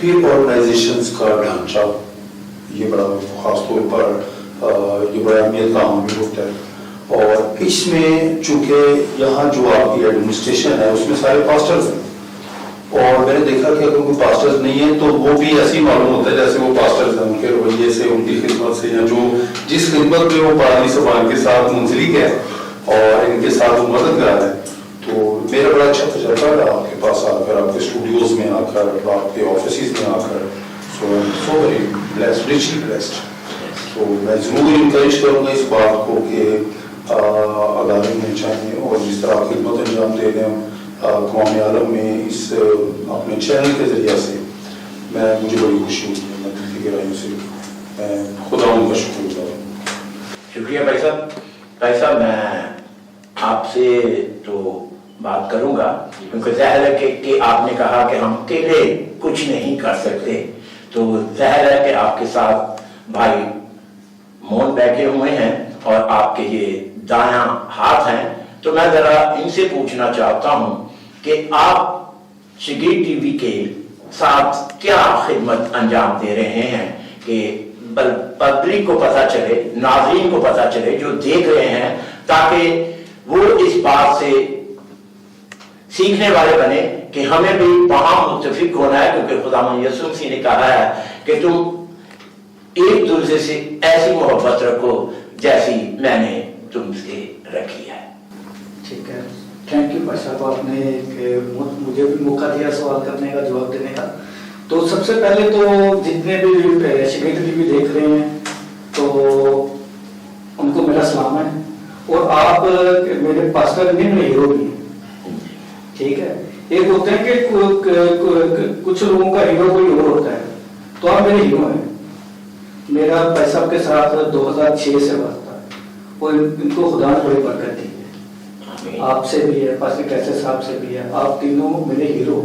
پھر آرگنائزیشنز کا ڈھانچہ، یہ بڑا خاص طور پر یہ بڑا اہمیت کا عام بھی ہوتا ہے، اور اس میں چونکہ یہاں جو آپ کی ایڈمنسٹریشن ہے اس میں سارے پاسٹرز ہیں، اور میں نے دیکھا کہ اگر کوئی پاسٹرز نہیں ہے تو وہ بھی ایسے ہی معلوم ہوتا ہے جیسے وہ پاسٹرز ہیں، ان کے رویے سے، ان کی خدمت سے، یا جو جس خدمت میں وہ پرانی زبان کے ساتھ منسلک ہے اور ان کے ساتھ وہ مددگار ہے. تو میرا بڑا اچھا تجربہ ہے آپ کے پاس آ کر، آپ کے اسٹوڈیوز میں آ کر، آپ کے آفیسز میں آ کر. So very blessed, richly blessed. تو میں ضرور انکریج کروں گا اس بات کو کہ ادارے میں چاہیے، اور جس طرح خدمت انجام دے رہے ہیں قوم عالم میں اس اپنے چینل کے ذریعے سے، مجھے بڑی خوشی ہوئی ہے. میں دل کی گہرائیوں سے میں خدا ان کا شکر گزار ہوں. شکریہ بھائی صاحب. بھائی صاحب میں آپ سے تو بات کروں گا کیونکہ ظاہر ہے کہ آپ نے کہا کہ ہم اکیلے کچھ نہیں کر سکتے، تو ظاہر ہے کہ آپ کے ساتھ بھائی مون بیٹھے ہوئے ہیں اور آپ کے یہ دایاں ہاتھ ہیں. تو میں ذرا ان سے پوچھنا چاہتا ہوں کہ آپ شگیر ٹی وی کے ساتھ کیا خدمت انجام دے رہے ہیں کہ پبلک کو پتہ چلے، ناظرین کو پتہ چلے جو دیکھ رہے ہیں، تاکہ وہ اس بات سے سیکھنے والے بنے کہ ہمیں بھی وہاں متفق ہونا ہے، کیونکہ خداوند یسوع مسیح نے کہا ہے کہ تم ایک دوسرے سے ایسی محبت رکھو جیسی میں نے تم سے رکھی ہے. ٹھیک ہے، تھینک یو بھائی صاحب، آپ نے مجھے بھی موقع دیا سوال کرنے کا، جواب دینے کا. تو سب سے پہلے تو جتنے بھی شگیر ٹی وی دیکھ رہے ہیں تو ان کو میرا سلام ہے، اور آپ میرے پاسٹر نہیں، میرے ہیرو بھی ہیں. ٹھیک ہے، ایک ہوتے ہیں کہ کچھ لوگوں کا ہیرو کوئی اور ہوتا ہے، تو آپ میرے ہیرو ہیں. میرا بھائی صاحب کے ساتھ 2006 سے واسطہ ہے، اور ان کو خدا نے بڑی برکت دی ہے. آپ سے بھی ہے، پاسٹر کیسے صاحب سے بھی ہے، آپ تینوں میرے ہیرو.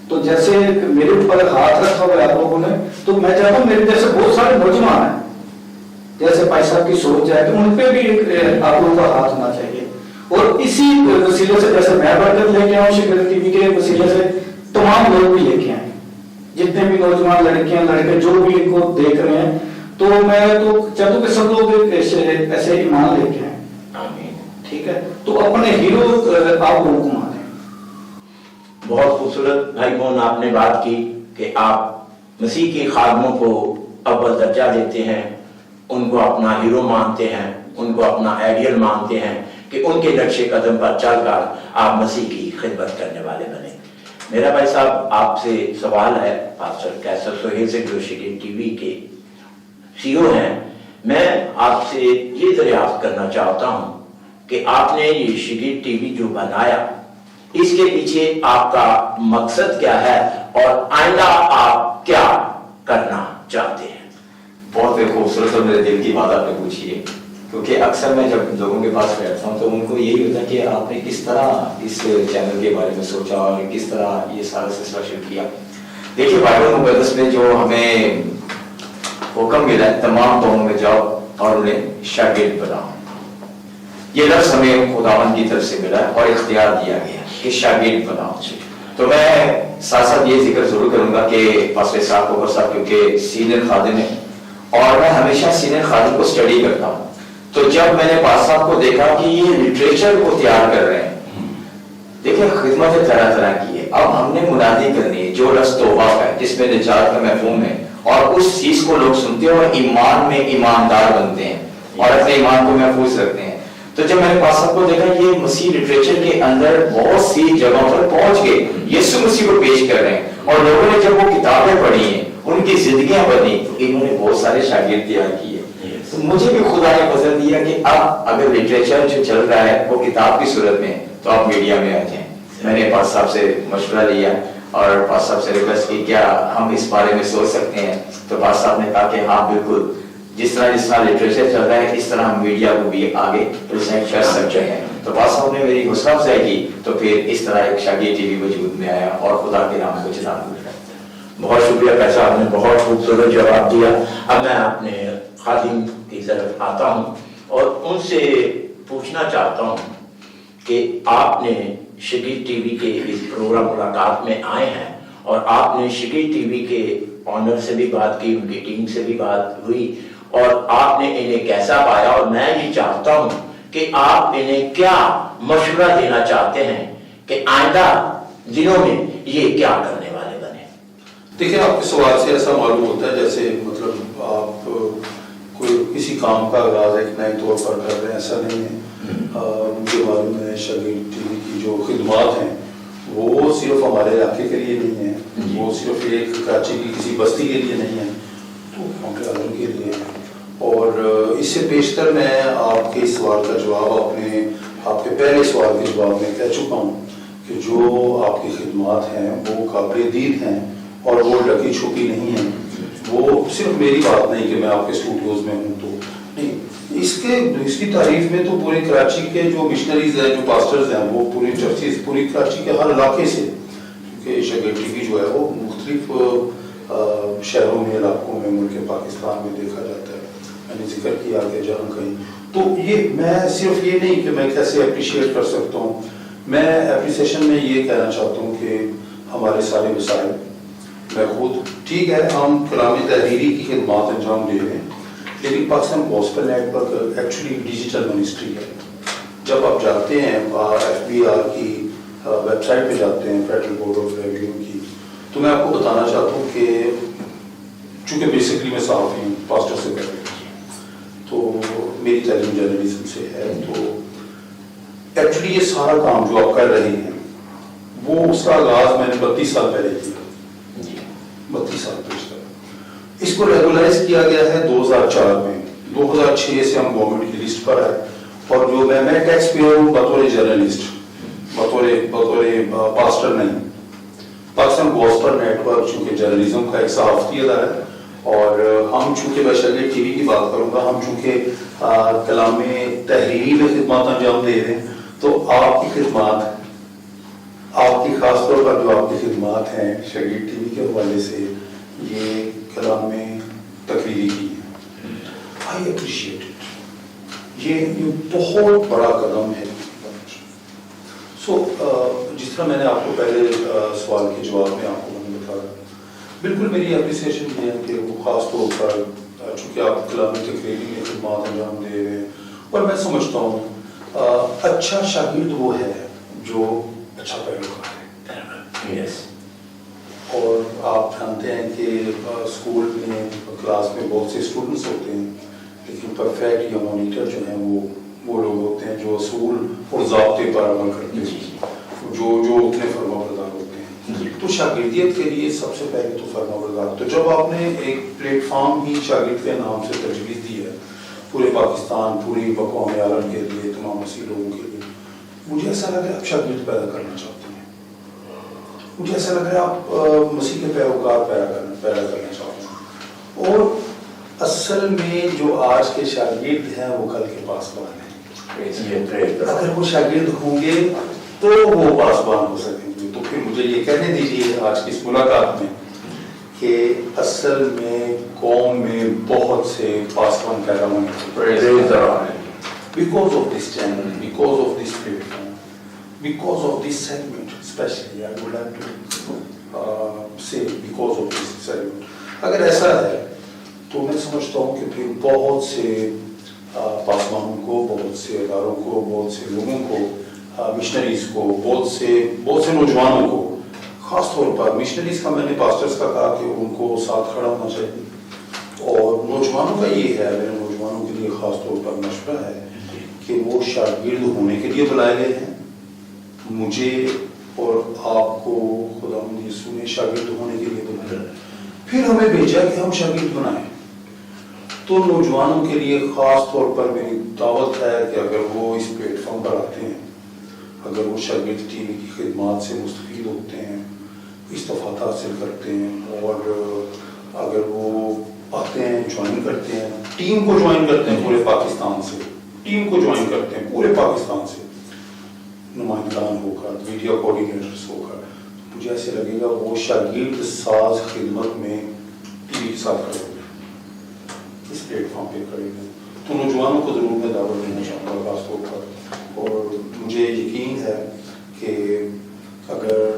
تو جیسے میرے اوپر ہاتھ رکھا ہوا ہے آپ لوگوں نے، تو میں چاہتا ہوں میرے جیسے بہت سارے نوجوان ہیں، جیسے بھائی صاحب کی سوچ ہے کہ ان پہ بھی آپ لوگوں کا ہاتھ ہونا چاہیے. اور اسی وسیلے سے جیسے میں برکت لے کے آؤں شگیر ٹی وی کے وسیلے سے، تمام لوگ بھی لے کے آئیں، جتنے بھی نوجوان لڑکیاں لڑکے جو بھی ان کو دیکھ رہے ہیں. تو میں تو چاہتا ہوں کہ سب لوگ ایسے ایمان لے کے آئیں. ٹھیک ہے، تو اپنے ہیرو آپ لوگوں کو مانیں. بہت خوبصورت بھائی مون آپ نے بات کی کہ آپ مسیح کے خادموں کو اول درجہ دیتے ہیں، ان کو اپنا ہیرو مانتے ہیں، ان کو اپنا آئیڈیل مانتے ہیں کہ ان کے نقش قدم پر چل کر آپ مسیح کی خدمت کرنے والے بنیں. میرا بھائی صاحب آپ سے سوال ہے، پاسٹر کیسر سہیل سے جو شگیر ٹی وی کے سی او ہیں، میں آپ سے یہ دریافت کرنا چاہتا ہوں کہ آپ نے یہ شگیر ٹی وی جو بنایا، اس کے پیچھے آپ کا مقصد کیا ہے اور آئندہ آپ کیا کرنا چاہتے ہیں؟ بہت خوبصورت اور میرے دل کی بات آپ نے پوچھی ہے، کیونکہ اکثر میں جب لوگوں کے پاس بیٹھتا ہوں تو ان کو یہی ہوتا ہے کہ آپ نے کس طرح اس چینل کے بارے میں سوچا اور کس طرح یہ سارا سلسلہ شروع کیا. دیکھیے بائبل مقدس میں جو ہمیں حکم ملا ہے، تمام قوموں میں جاؤ اور انہیں شاگرد بناؤ، یہ لفظ ہمیں خداوند کی طرف سے ملا ہے اور اختیار دیا گیا کہ شاگرد بناؤ. تو میں ساتھ ساتھ یہ ذکر ضرور کروں گا کہ پاسٹر صاحب کوکر صاحب کیونکہ سینئر خادم ہیں اور میں ہمیشہ سینئر خادم کو اسٹڈی کرتا ہوں. تو جب میں نے پاسٹر صاحب کو دیکھا کہ یہ لٹریچر کو تیار کر رہے ہیں، دیکھیں خدمت طرح طرح کی ہے. اب ہم نے منادی کرنی ہے جو لفظ توبہ کا ہے، جس میں نجات کا مفہوم ہے، اور اس چیز کو لوگ سنتے ہیں اور ایمان میں ایماندار بنتے ہیں اور اپنے ایمان کو محفوظ رکھتے ہیں. تو جب میں نے پاسٹر صاحب کو دیکھا یہ مسیح لٹریچر کے اندر بہت سی جگہوں پر پہنچ گئے، یسوع مسیح کو پیش کر رہے ہیں، اور لوگوں نے جب وہ کتابیں پڑھی ہیں، ان کی زندگیاں بدلی، تو انہوں نے بہت سارے شاگرد تیار کیے. تو مجھے بھی خدا نے پسند دیا کہ اب اگر لٹریچر جو چل رہا ہے وہ کتاب کی صورت میں، تو آپ میڈیا میں آ جائیں. میں نے پاسٹر صاحب سے مشورہ لیا اور پاسٹر صاحب سے ریکویسٹ کی کیا ہم اس بارے میں سوچ سکتے ہیں. تو پاسٹر صاحب نے کہا کہ ہاں بالکل، جس طرح لٹریچر چل رہا ہے اس طرح ہم میڈیا کو بھی آگے پریزنٹ کر سکتے ہیں. تو پاسٹر صاحب نے میری حوصلہ افزائی کی، تو پھر اس طرح ایک شگیر ٹی وی وجود میں آیا اور خدا کے نام کو چلانا شروع کر دیا. بہت شکریہ پیسہ، آپ نے بہت خوبصورت جواب دیا. اب میں اپنے خادم کی طرف آتا ہوں اور ان سے پوچھنا چاہتا ہوں کہ آپ نے شگیر ٹی وی کے اس پروگرام ملاقات میں آئے ہیں اور آپ نے شگیٹ ٹی وی کے آنر سے بھی بات کی, ان کی ٹیم سے بھی بات ہوئی, اور آپ نے انہیں کیسا پایا, اور میں یہ چاہتا ہوں کہ آپ انہیں کیا مشورہ دینا چاہتے ہیں کہ آئندہ دنوں میں یہ کیا کرنے والے بنے. دیکھیں, آپ کے سوال سے ایسا معلوم ہوتا ہے جیسے مطلب آپ کوئی کسی کام کا آغاز ایک نئے طور پر کر رہے ہیں, ایسا نہیں ہے. مجھے معلوم ہے شگیٹ ٹی وی کی جو خدمات ہیں وہ صرف ہمارے علاقے کے لیے نہیں ہیں, وہ صرف ایک کراچی کی کسی بستی کے لیے نہیں ہے, تو ماؤنٹ اعظم کے لیے ہے. اور اس سے بیشتر میں آپ کے سوال کا جواب آپ کے پہلے سوال کے جواب میں کہہ چکا ہوں کہ جو آپ کی خدمات ہیں وہ قابل دید ہیں اور وہ ڈکی چھپی نہیں ہیں. وہ صرف میری بات نہیں کہ میں آپ کے اسٹوڈیوز میں ہوں تو نہیں, اس کی تعریف میں تو پورے کراچی کے جو مشنریز ہیں, جو پاسٹرز ہیں, وہ پوری چرچز پوری کراچی کے ہر علاقے سے, کیونکہ شگیٹ ٹی وی جو ہے وہ مختلف شہروں میں, علاقوں میں, ملک پاکستان میں دیکھا جاتا ہے. میں نے ذکر کیا کہ جہاں کہیں, تو یہ میں صرف یہ نہیں کہ میں کیسے اپریشیٹ کر سکتا ہوں, میں اپریسیشن میں یہ کہنا چاہتا ہوں کہ ہمارے سارے وسائل, میں خود ٹھیک ہے ہم کلامی تحریری کی خدمات انجام دے رہے ہیں, لیکن Pakistan gospel network actually digital ministry ہے. جب آپ جاتے ہیں FBR کی ویب سائٹ پہ جاتے ہیں, فیڈرل بورڈ آف ریوینیو کی, تو میں آپ کو بتانا چاہتا ہوں کہ چونکہ بیسکلی میں صحافی ہوں, پاسٹر سے پہلے, تو میری تعلیم جرنلزم سے ہے, تو ایکچولی یہ سارا کام جو آپ کر رہے ہیں وہ اس کا آغاز میں نے 32 سال پہلے کیا. 32 سال پچھلے اس کو ریگولائز کیا گیا ہے 2004 میں. 2006 سے ہم گورنمنٹ کی لسٹ پر آئے, اور جو میں ٹیکس پیئر ہوں بطور جرنلسٹ, بطور پاسٹر نہیں. پاکستان گوسپل نیٹ ورک چونکہ جرنلزم کا ایک صحافتی ادارہ ہے, اور ہم چونکہ میں شگیٹ ٹی وی کی بات کروں گا, ہم چونکہ کلام تحریری میں خدمات انجام دے رہے ہیں, تو آپ کی خدمات, آپ کی خاص طور پر جو آپ کی خدمات ہیں شگیٹ ٹی وی کے حوالے سے, یہ کلام تقریری کی ہے. I appreciate it. یہ بہت بڑا قدم ہے. جس طرح میں نے آپ کو پہلے سوال کے جواب میں آپ کو بتایا, بالکل میری اپریسیشن یہ ہے کہ وہ خاص طور پر چونکہ آپ کلامی تقریری میں خدمات انجام دے رہے ہیں, اور میں سمجھتا ہوں اچھا شاگرد وہ ہے جو اچھا پیروکار ہے. اور آپ جانتے ہیں کہ اسکول میں کلاس میں بہت سے اسٹوڈنٹس ہوتے ہیں, لیکن پرفیکٹ یا مانیٹر جو ہیں وہ لوگ ہوتے ہیں جو اصول اور ضابطے پر عمل کرتے ہیں, جو اتنے فرما بردار ہوتے ہیں. تو شاگردیت کے لیے سب سے پہلے تو فرما بردار. تو جب آپ نے ایک پلیٹ فارم ہی شاگرد کے نام سے تجویز دی ہے پورے پاکستان, پوری اقوام عالم کے لیے, تمام مسیح لوگوں کے لیے, مجھے ایسا لگ رہا ہے آپ شاگرد پیدا کرنا چاہتے ہیں. مجھے ایسا لگ رہا ہے آپ مسیح کے پیروکار پیدا کرنا چاہتے ہیں. اور اصل میں جو آج کے شاگرد ہیں وہ کل کے پاسبان ہیں. اگر وہ شاگرد ہوں گے تو وہ پاسبان ہو سکیں گے. تو پھر مجھے یہ کہنے دیجیے آج کی اس ملاقات میں کہ اصل میں قوم میں بہت سے پاسبان پیدا ہوئے because of this channel, because of this platform, because of this segment, especially I would like to say because of this segment. اگر ایسا ہے تو میں سمجھتا ہوں کہ پھر بہت سے پاسبانوں کو, بہت سے اداروں کو, بہت سے لوگوں کو, مشنریز کو, بہت سے نوجوانوں کو, خاص طور پر مشنریز کا میں نے پاسٹرز کا کہا کہ ان کو ساتھ کھڑا ہونا چاہیے, اور نوجوانوں کا یہ ہے, میرے نوجوانوں کے لیے خاص طور پر مشورہ ہے کہ وہ شاگرد ہونے کے لیے بلائے گئے ہیں. مجھے اور آپ کو خدا یسوع نے شاگرد ہونے کے لیے بلایا, پھر ہمیں بھیجا کہ ہم شاگرد بنائیں. تو نوجوانوں کے لیے خاص طور پر میری دعوت ہے کہ اگر وہ اس پلیٹ فارم پر آتے ہیں, اگر وہ شاگرد ٹی وی کی خدمات سے مستفید ہوتے ہیں, استفادہ حاصل کرتے ہیں, اور اگر وہ آتے ہیں, جوائن کرتے ہیں, ٹیم کو جوائن کرتے ہیں پورے پاکستان سے, ٹیم کو جوائن کرتے ہیں پورے پاکستان سے, نمائندگان ہو کر, میڈیا کوآرڈینیٹرز ہو کر, مجھے ایسے لگے گا وہ شاگرد ساز خدمت میں ٹی وی کے ساتھ کھڑے ہوئے, اس پلیٹ فارم پہ کھڑے ہوئے. تو نوجوانوں کو ضرور میں دعوت دینا چاہوں گا خاص طور پر, اور مجھے یقین ہے کہ اگر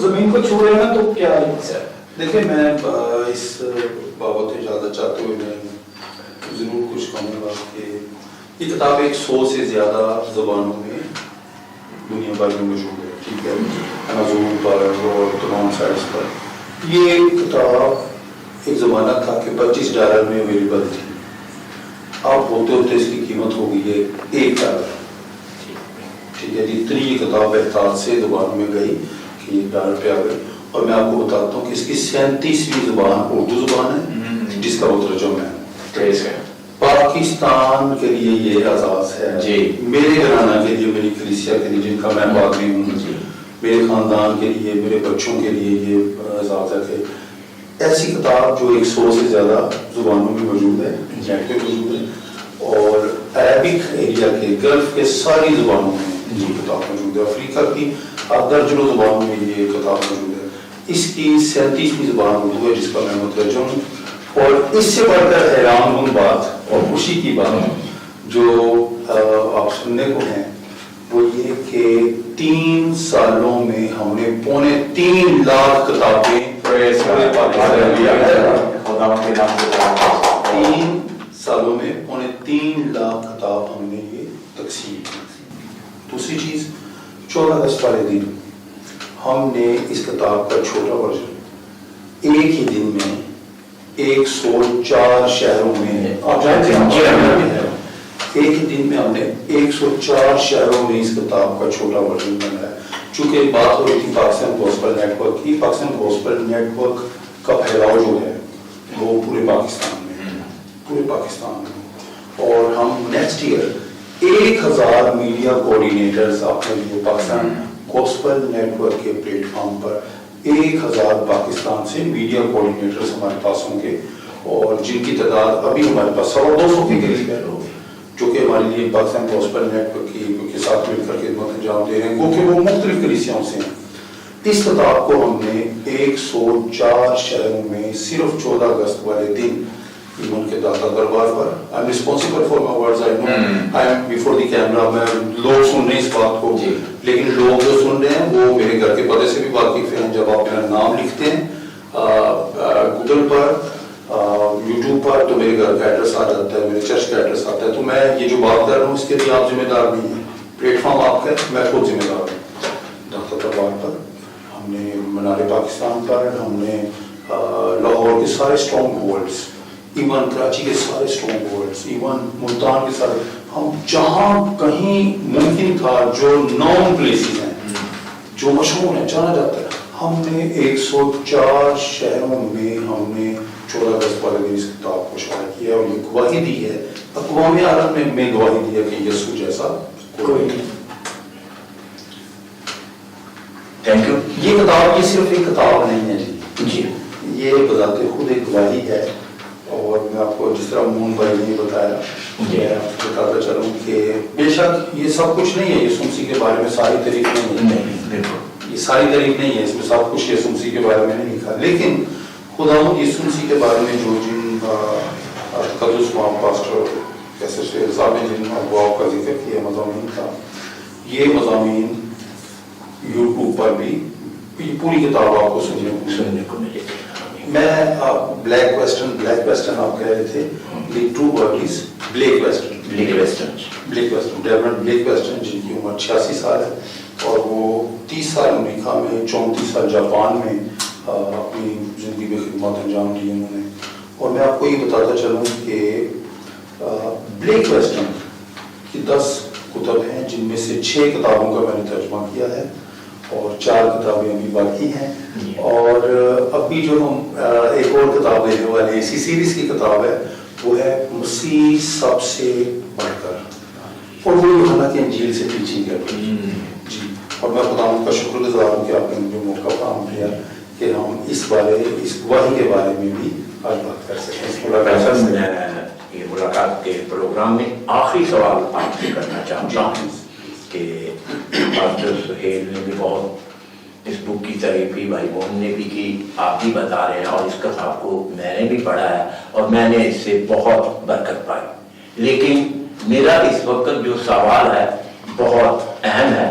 زمین کو چھو رہے ہیں نا تو کیا ہے؟ دیکھیں میں اس بابت اجازت چاہتے ہوئے میں ضرور کچھ کہوں گا کہ یہ کتاب 100 سے زیادہ زبانوں میں دنیا بھر میں موجود ہے، ٹھیک ہے، امازون پر اور تمام سائٹس پر۔ یہ کتاب ایک زمانہ تھا کہ $25 میں اویلیبل تھی، اب ہوتے ہوتے اس کی قیمت ہو گئی ہے $1، ٹھیک ہے جی۔ اتنی یہ کتاب احتیاط سے زبانوں میں گئی کہ $1 پہ آ گئی، اور میں آپ کو بتاتا ہوں کہ اس کی 37ویں زبان اردو زبان ہے جس کا وہ ترجمہ ہے۔ پاکستان کے لیے یہ اعزاز ہے جی، میرے گھرانہ کے لیے، میری کلیسیا کے لیے جن کا میں پادری ہوں، میرے خاندان کے لیے، میرے بچوں کے لیے یہ اعزاز ہے کہ ایسی کتاب جو 100 سے زیادہ زبانوں میں موجود ہے، نیٹ پہ موجود ہے، اور عربک ایریا کے گلف کے ساری زبانوں میں یہ کتاب موجود ہے، افریقہ کی درجنوں زبانوں میں یہ کتاب موجود ہے۔ اس کی 37ویں زبان اردو ہے جس کا میں مترجم ہوں، اور اس سے بڑھ کر حیران ہوں بات اور خوشی کی بات جو آپ سننے کو ہیں وہ یہ کہ 3 سالوں میں ہم نے 3.25 لاکھ کتابیں پورے پاکستان میں لیا ہے۔ 3 سالوں میں 3.25 لاکھ کتاب ہم نے یہ تقسیم کی۔ دوسری چیز 14 اگست والے دن ہم نے اس کتاب کا چھوٹا ورژن ایک ہی دن میں 104 شہروں میں، آپ جانتے ہیں ایک ہی دن میں ہم نے 104 شہروں میں اس کتاب کا چھوٹا ورژن بنایا۔ چونکہ بات ہو رہی تھی پاکستان گوسپل نیٹ ورک کی، پاکستان گوسپل نیٹ ورک کا پھیلاؤ جو ہے وہ پورے پاکستان میں، اور ہم نیکسٹ ایئر 1000 میڈیا کوآرڈینیٹرز اپنے لیے پاکستان گوسپل نیٹ ورک کے پلیٹ فارم پر 1000 پاکستان سے میڈیا کوآرڈینیٹرز ہمارے پاس ہوں گے، اور جن کی تعداد ابھی ہمارے پاس 250 کے قریب ہے، جو کہ ہمارے لیے پاکستان گوسپل نیٹ ورک کے ساتھ مل کر خدمت انجام دے رہے ہیں، وہ کہ وہ مختلف کلیسیاؤں سے ہیں۔ اس کتاب کو ہم نے 104 شہروں میں صرف 14 اگست والے دن ایون کے داتا دربار پر، I am responsible for my words, I know, I am before the camera، میں لوگ سن رہے ہیں اس بات کو، لیکن لوگ جو سن رہے ہیں وہ میرے گھر کے پتے سے بھی واقف ہیں۔ جب آپ میرا نام لکھتے ہیں گوگل پر، یوٹیوب پر، تو میرے گھر کا ایڈریس آ جاتا ہے، میرے چرچ کا ایڈریس آتا ہے۔ تو میں یہ جو بات کر رہا ہوں اس کے لیے آپ ذمہ دار نہیں ہیں، پلیٹ فارم آپ کا ہے، میں خود ذمہ دار ہوں۔ داتا دربار پر ہم نے، منار پاکستان پر ہم نے، لاہور کے سارے اسٹرانگ ہولڈس، ایون کراچی کے سارے اسٹرانگ ہولڈس، ایون ملتان کے سارے، ہم جہاں کہیں ممکن تھا جو نون پلیسز ہیں، جو مشہور ہیں، جانا جاتا ہے، ہم نے 104 شہروں میں ہم نے 14 اگست والے دن اس کتاب کو شائع کیا، اور یہ گواہی دی ہے، اقوام عالم میں گواہی دی ہے کہ یسوع جیسا کوئی نہیں۔ Thank you. یہ کتاب یہ صرف ایک کتاب نہیں ہے جی، یہ بذات خود ایک گواہی ہے، اور میں آپ کو جس طرح مون بھائی نے بتایا، میں آپ کو بتاتا چلوں کہ بے شک یہ سب کچھ نہیں ہے یسوع مسیح کے بارے میں ساری تعریف نہیں ہے، یہ ساری تعریف نہیں ہے، اس میں سب کچھ یسوع مسیح کے بارے میں نہیں لکھا، لیکن خداوند یسوع مسیح کے بارے میں جو جن قدس وہاں پاسٹر کیسے صاحب نے جن ابواب کا ذکر کیا مضامین کا، یہ مضامین یوٹیوب پر بھی پوری کتاب آپ کو سننے کو ملے۔ میں بلیک ویسٹرن آپ کہہ رہے تھے، the true word is black western, Durant black western, جن کی عمر 86 سال ہے، اور وہ 30 سال امریکہ میں، 34 سال جاپان میں اپنی زندگی میں خدمات انجام دی انہوں نے۔ اور میں آپ کو یہ بتاتا چلوں کہ بلیک ویسٹرن کی 10 کتب ہیں، جن میں سے 6 کتابوں کا میں نے ترجمہ کیا ہے، اور 4 کتابیں ابھی باقی ہیں، اور ابھی جو ہم ایک اور کتاب لینے والے ہیں، اسی سیریز کی کتاب ہے، وہ ہے مسیح سب سے بڑھ کر، اور وہ یوحنا کی انجیل سے ٹیچنگ ہے جی۔ اور میں خدا کا شکر گزار ہوں کہ آپ نے مجھے موقع فراہم کیا کہ ہم اس گواہی کے بارے میں بھی آج بات کر سکیں۔ یہ ملاقات کے پروگرام میں آخری سوال آپ سے کرنا چاہتا ہوں کہ پاسٹر سہیل نے بھی بہت اس بک کی تعریف کی، بھائی موہن نے بھی کی، آپ بھی بتا رہے ہیں، اور اس کتاب کو میں نے بھی پڑھا ہے اور میں نے اس سے بہت برکت پائی، لیکن میرا اس وقت جو سوال ہے بہت اہم ہے،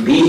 20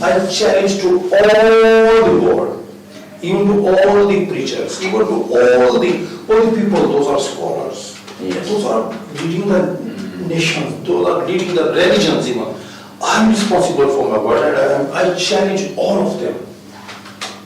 I challenge to all the world, even to all the preachers, even to all the people. Those are scholars. Yes. Those are leading the nations. Those are leading the religions. Even I'm responsible for my word, and I challenge all of them.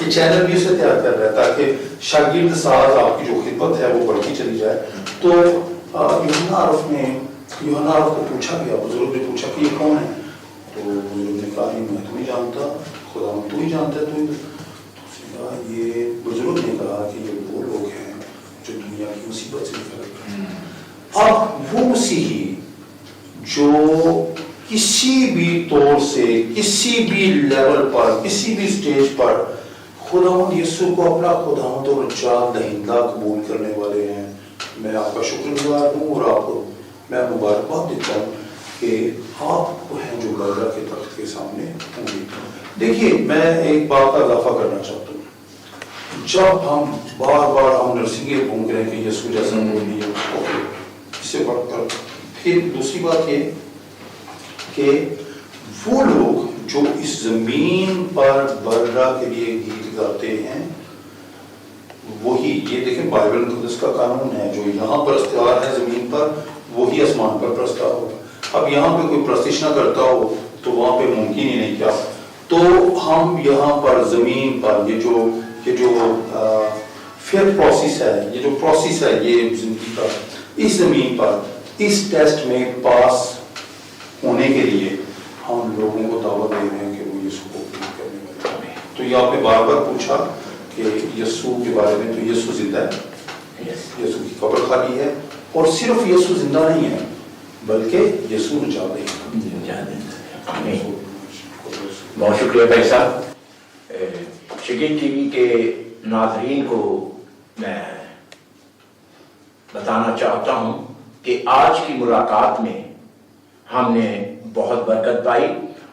یہ channel بھی اسے تیار کر رہا ہے تاکہ شاگرد ساز آپ کی جو خدمت ہے وہ بڑھتی چلی جائے. تو یوحنا عرف کو پوچھا گیا, بزرگ نے پوچھا کہ یہ کون ہے؟ تو بزرگ نے کہا میں تو نہیں جانتا, خدا تو ہی جانتا ہے. تو اس نے کہا, یہ بزرگ نے کہا کہ یہ وہ لوگ ہیں جو دنیا کی مصیبت سے نکل گئے. اب وہ مسیحی جو کسی بھی طور سے, کسی بھی لیول پر, کسی بھی سٹیج پر خداوند یسوع کو اپنا خداوند اور نجات دہندہ قبول کرنے والے ہیں, میں آپ کا شکر گزار ہوں اور آپ کو میں مبارکباد دیتا ہوں کہ آپ ہیں جو بادشاہ کے تخت کے سامنے ہوں گے. دیکھیے میں ایک بات کا اضافہ کرنا چاہتا ہوں. جب ہم بار بار ہم نرسنگیں گھوم رہے ہیں کہ یسوع جیسا بولی ہے, اس سے بڑھ کر پھر دوسری بات یہ کہ وہ لوگ جو اس زمین پر برا کے لیے گیت گاتے ہیں, وہی یہ دیکھیں بائبل مقدس کا قانون ہے, جو یہاں پرستار ہے زمین پر وہی آسمان پر پرستار ہوگا. اب یہاں پہ کوئی پرستش نہ کرتا ہو تو وہاں پہ ممکن ہی نہیں. کیا تو ہم یہاں پر زمین پر یہ جو پھر پروسیس ہے, یہ جو پروسیس ہے یہ زندگی کا, اس زمین پر اس ٹیسٹ میں پاس ہونے کے لیے ہم لوگوں کو دعوت دے رہے ہیں کہ وہ یسوع کو قبول کرنے والے. تو یہ آپ نے بار بار پوچھا کہ یسوع کے بارے میں, تو یسوع زندہ ہے, یسوع کی قبر خالی ہے, اور صرف یسوع زندہ نہیں ہے بلکہ یسوع نجات دہندہ ہے. بہت شکریہ بھائی صاحب. شگین ٹی وی کے ناظرین کو میں بتانا چاہتا ہوں کہ آج کی ملاقات میں ہم نے بہت برکت پائی,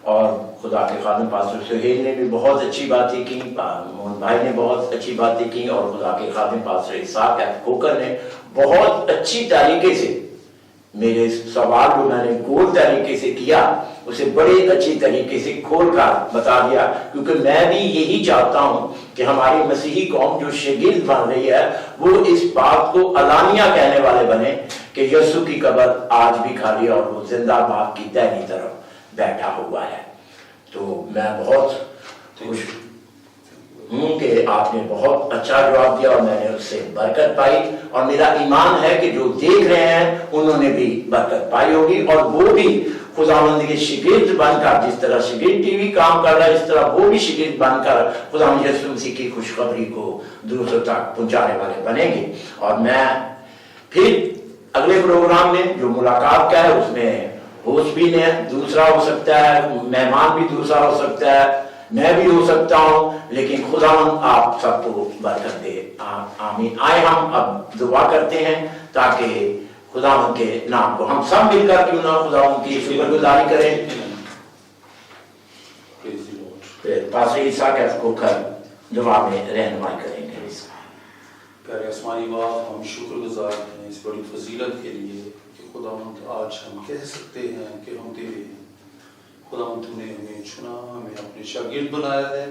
اور خدا کے خادم پاسٹر سہیل نے بھی بہت اچھی باتیں کی, موہن بھائی نے بہت اچھی باتیں کی, اور خدا کے خادم پاسٹر اسحاق کوکر نے بہت اچھی طریقے سے میرے سوال کو میں نے گول طریقے سے کیا, اسے بڑے اچھی طریقے سے کھول کر بتا دیا, کیونکہ میں بھی یہی چاہتا ہوں کہ ہماری مسیحی قوم جو شگرد بن رہی ہے وہ اس بات کو علانیہ کہنے والے بنے کہ یسوع کی قبر آج بھی خالی اور وہ زندہ باد کی دہنی طرف بیٹھا ہوا ہے. تو میں بہت خوش ہوں کہ آپ نے بہت اچھا جواب دیا اور میں نے اس سے برکت پائی, اور میرا ایمان ہے کہ جو دیکھ رہے ہیں انہوں نے بھی برکت پائی ہوگی, اور وہ بھی خداوند کے شگرد بن کر, جس طرح شگرد ٹی وی کام کر رہا ہے اس طرح وہ بھی شگرد بن کر خداوند یسوع مسیح کی خوشخبری کو دوسروں تک پہنچانے والے بنیں گے. اور میں پھر اگلے پروگرام میں جو ملاقات کا ہے اس میں ہوسٹ بھی دوسرا ہو سکتا ہے, مہمان بھی دوسرا ہو سکتا ہے, میں بھی ہو سکتا ہوں, لیکن خداوند آپ سب کو برکت دے. آمین. آئے ہم اب دعا کرتے ہیں تاکہ خداوند کے نام کو ہم سب مل کر کیوں نہ خداوند کی شکر گزاری کریں. پاسٹر اسحاق کو کر دعا میں رہنمائی کریں گے. پیارے آسمانی باپ, ہم شکر گزار ہیں اس بڑی فضیلت کے لیے کہ خداوند آج ہم کہہ سکتے ہیں کہ ہم تیرے ہیں. خداوند تو نے ہمیں چنا, ہمیں اپنے شاگرد بنایا ہے,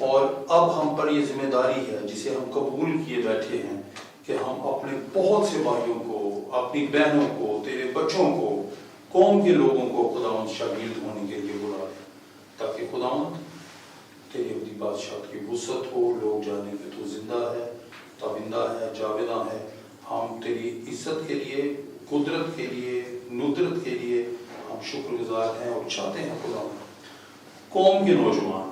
اور اب ہم پر یہ ذمہ داری ہے جسے ہم قبول کیے بیٹھے ہیں کہ ہم اپنے بہت سے بھائیوں کو, اپنی بہنوں کو, تیرے بچوں کو, قوم کے لوگوں کو خداوند شاگرد ہونے کے لیے بلا دیں, تاکہ خداوند تیری ابدی بادشاہت کی وسعت ہو, لوگ جانے کہ تو زندہ ہے, تابندہ ہے, جاویداں ہے. ہم تیری عزت کے لیے, قدرت کے لیے, ندرت کے لیے ہم شکر گزار ہیں, اور چاہتے ہیں خداوند قوم کے نوجوان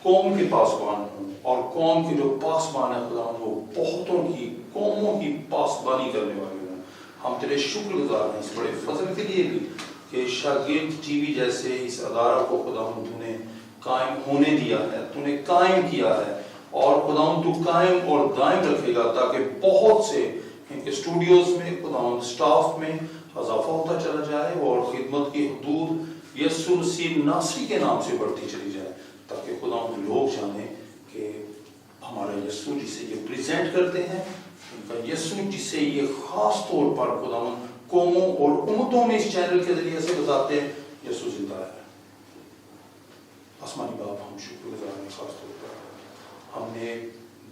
قوم کے پاسبان ہوں, اور قوم کے جو پاسبان ہیں خداوند وہ بہتوں کی قوموں کی پاسبانی کرنے والے ہوں. ہم تیرے شکر گزار ہیں اس بڑے فضل کے لیے بھی کہ شاگرد ٹی وی جیسے اس ادارہ کو خداوند تو نے قائم ہونے دیا ہے, تو نے قائم کیا ہے, اور خداوند تو قائم اور دائم رکھے گا تاکہ بہت سے ان کے اسٹوڈیوز میں خداوند سٹاف میں اضافہ ہوتا چلا جائے, اور خدمت کی حدود یسوع مسیح ناصری کے نام سے بڑھتی چلی جائے, تاکہ خداوند لوگ جانیں کہ ہمارا یسوع جسے یہ پریزنٹ کرتے ہیں, ان کا یسوع جسے یہ خاص طور پر خداوند قوموں اور امتوں میں اس چینل کے ذریعے سے بتاتے ہیں, یسوع زندہ ہے. آسمانی باپ, ہم شکر گزار ہیں خاص طور پر ہم نے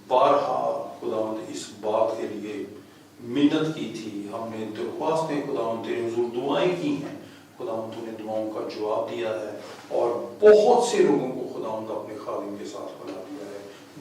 بارہا خداوند اس بات کے لیے منت کی تھی, ہم نے درخواستیں خداوند تیرے حضور دعائیں کی ہیں, خداوند تو نے دعاؤں کا جواب دیا ہے, اور بہت سے لوگوں کو خداوند اپنے خادم کے ساتھ بنا دیا ہے,